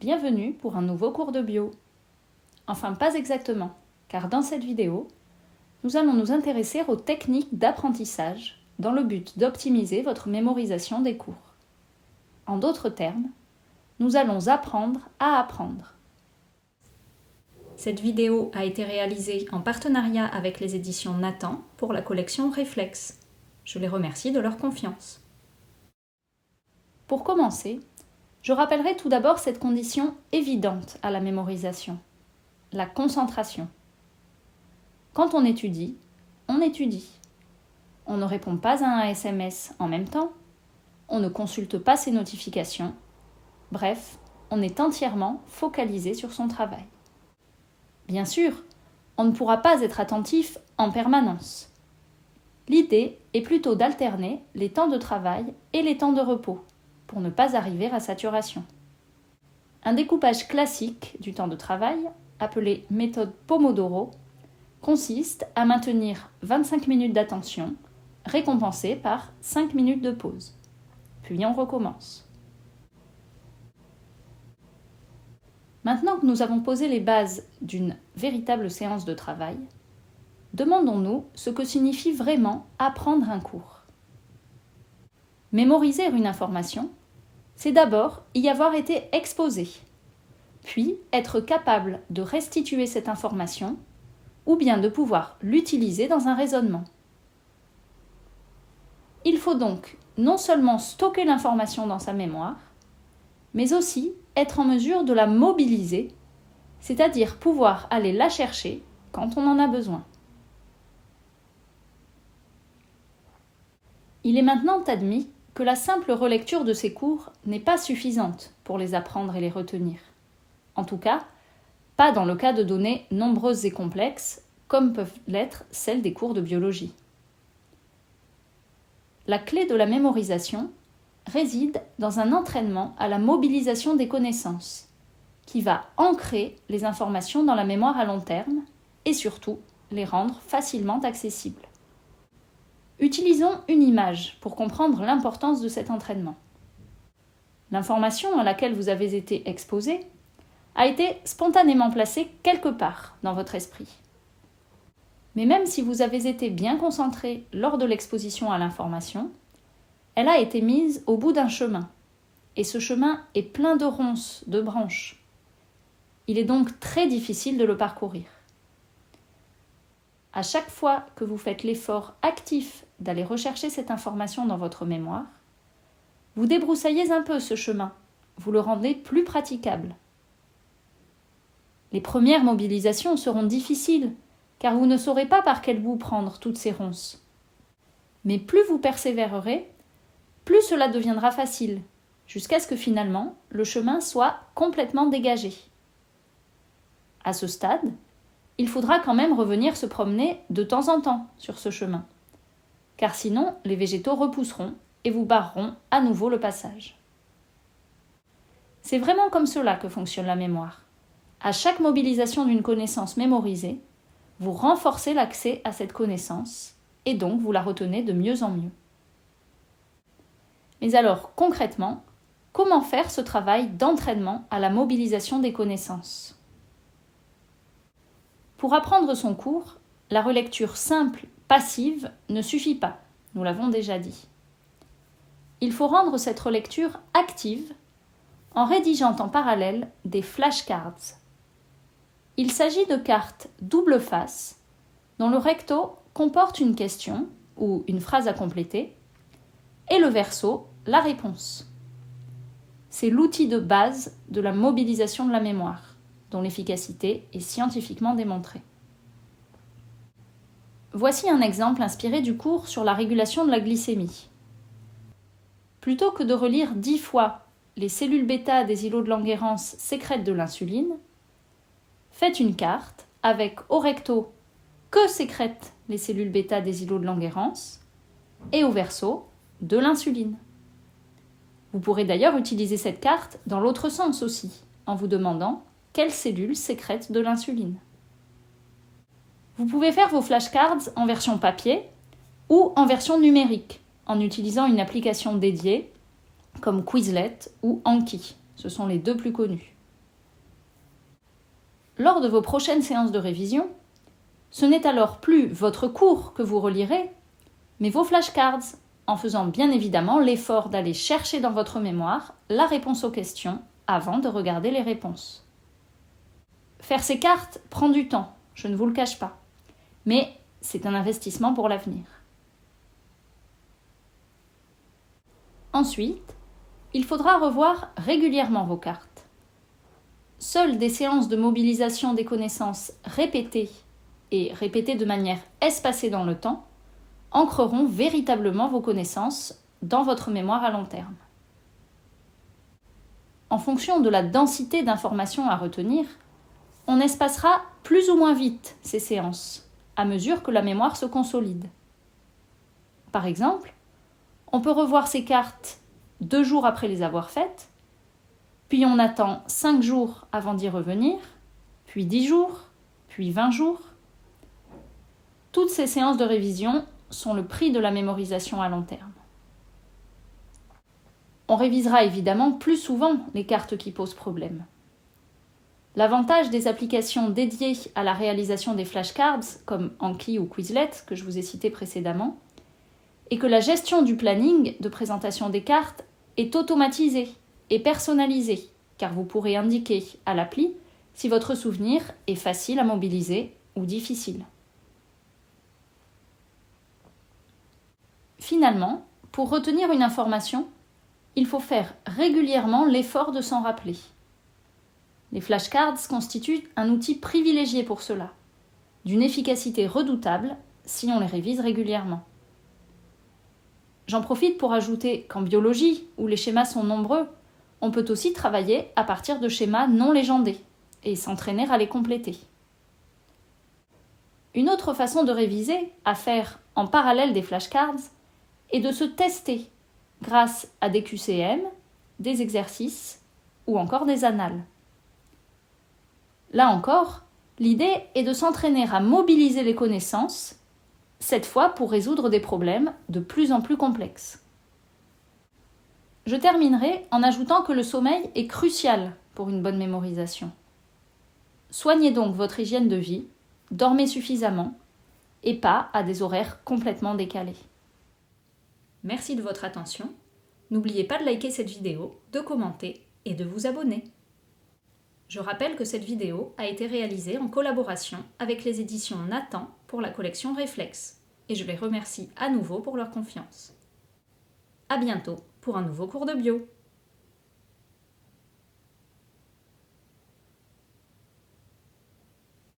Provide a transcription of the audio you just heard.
Bienvenue pour un nouveau cours de bio. Enfin, pas exactement, car dans cette vidéo, nous allons nous intéresser aux techniques d'apprentissage dans le but d'optimiser votre mémorisation des cours. En d'autres termes, nous allons apprendre à apprendre. Cette vidéo a été réalisée en partenariat avec les éditions Nathan pour la collection Réflexe. Je les remercie de leur confiance. Pour commencer, je rappellerai tout d'abord cette condition évidente à la mémorisation, la concentration. Quand on étudie, on étudie. On ne répond pas à un SMS en même temps, on ne consulte pas ses notifications. Bref, on est entièrement focalisé sur son travail. Bien sûr, on ne pourra pas être attentif en permanence. L'idée est plutôt d'alterner les temps de travail et les temps de repos, pour ne pas arriver à saturation. Un découpage classique du temps de travail, appelé méthode Pomodoro, consiste à maintenir 25 minutes d'attention, récompensées par 5 minutes de pause. Puis on recommence. Maintenant que nous avons posé les bases d'une véritable séance de travail, demandons-nous ce que signifie vraiment apprendre un cours. Mémoriser une information, c'est d'abord y avoir été exposé, puis être capable de restituer cette information ou bien de pouvoir l'utiliser dans un raisonnement. Il faut donc non seulement stocker l'information dans sa mémoire, mais aussi être en mesure de la mobiliser, c'est-à-dire pouvoir aller la chercher quand on en a besoin. Il est maintenant admis que la simple relecture de ces cours n'est pas suffisante pour les apprendre et les retenir. En tout cas, pas dans le cas de données nombreuses et complexes, comme peuvent l'être celles des cours de biologie. La clé de la mémorisation réside dans un entraînement à la mobilisation des connaissances, qui va ancrer les informations dans la mémoire à long terme et surtout les rendre facilement accessibles. Utilisons une image pour comprendre l'importance de cet entraînement. L'information à laquelle vous avez été exposé a été spontanément placée quelque part dans votre esprit. Mais même si vous avez été bien concentré lors de l'exposition à l'information, elle a été mise au bout d'un chemin. Et ce chemin est plein de ronces, de branches. Il est donc très difficile de le parcourir. À chaque fois que vous faites l'effort actif d'aller rechercher cette information dans votre mémoire, vous débroussaillez un peu ce chemin, vous le rendez plus praticable. Les premières mobilisations seront difficiles, car vous ne saurez pas par quel bout prendre toutes ces ronces. Mais plus vous persévérerez, plus cela deviendra facile, jusqu'à ce que finalement le chemin soit complètement dégagé. À ce stade, il faudra quand même revenir se promener de temps en temps sur ce chemin, car sinon les végétaux repousseront et vous barreront à nouveau le passage. C'est vraiment comme cela que fonctionne la mémoire. À chaque mobilisation d'une connaissance mémorisée, vous renforcez l'accès à cette connaissance et donc vous la retenez de mieux en mieux. Mais alors, concrètement, comment faire ce travail d'entraînement à la mobilisation des connaissances ? Pour apprendre son cours, la relecture simple, passive, ne suffit pas, nous l'avons déjà dit. Il faut rendre cette relecture active en rédigeant en parallèle des flashcards. Il s'agit de cartes double face dont le recto comporte une question ou une phrase à compléter et le verso, la réponse. C'est l'outil de base de la mobilisation de la mémoire, dont l'efficacité est scientifiquement démontrée. Voici un exemple inspiré du cours sur la régulation de la glycémie. Plutôt que de relire 10 fois les cellules bêta des îlots de Langerhans sécrètent de l'insuline, faites une carte avec au recto que sécrètent les cellules bêta des îlots de Langerhans et au verso de l'insuline. Vous pourrez d'ailleurs utiliser cette carte dans l'autre sens aussi, en vous demandant quelles cellules sécrètent de l'insuline. Vous pouvez faire vos flashcards en version papier ou en version numérique, en utilisant une application dédiée comme Quizlet ou Anki. Ce sont les deux plus connus. Lors de vos prochaines séances de révision, ce n'est alors plus votre cours que vous relirez, mais vos flashcards, en faisant bien évidemment l'effort d'aller chercher dans votre mémoire la réponse aux questions avant de regarder les réponses. Faire ces cartes prend du temps, je ne vous le cache pas, mais c'est un investissement pour l'avenir. Ensuite, il faudra revoir régulièrement vos cartes. Seules des séances de mobilisation des connaissances répétées et répétées de manière espacée dans le temps ancreront véritablement vos connaissances dans votre mémoire à long terme. En fonction de la densité d'informations à retenir, on espacera plus ou moins vite ces séances, à mesure que la mémoire se consolide. Par exemple, on peut revoir ces cartes 2 jours après les avoir faites, puis on attend 5 jours avant d'y revenir, puis 10 jours, puis 20 jours. Toutes ces séances de révision sont le prix de la mémorisation à long terme. On révisera évidemment plus souvent les cartes qui posent problème. L'avantage des applications dédiées à la réalisation des flashcards, comme Anki ou Quizlet, que je vous ai cité précédemment, est que la gestion du planning de présentation des cartes est automatisée et personnalisée, car vous pourrez indiquer à l'appli si votre souvenir est facile à mobiliser ou difficile. Finalement, pour retenir une information, il faut faire régulièrement l'effort de s'en rappeler. Les flashcards constituent un outil privilégié pour cela, d'une efficacité redoutable si on les révise régulièrement. J'en profite pour ajouter qu'en biologie, où les schémas sont nombreux, on peut aussi travailler à partir de schémas non légendés et s'entraîner à les compléter. Une autre façon de réviser, à faire en parallèle des flashcards, est de se tester grâce à des QCM, des exercices ou encore des annales. Là encore, l'idée est de s'entraîner à mobiliser les connaissances, cette fois pour résoudre des problèmes de plus en plus complexes. Je terminerai en ajoutant que le sommeil est crucial pour une bonne mémorisation. Soignez donc votre hygiène de vie, dormez suffisamment et pas à des horaires complètement décalés. Merci de votre attention. N'oubliez pas de liker cette vidéo, de commenter et de vous abonner. Je rappelle que cette vidéo a été réalisée en collaboration avec les éditions Nathan pour la collection Réflexe et je les remercie à nouveau pour leur confiance. À bientôt pour un nouveau cours de bio.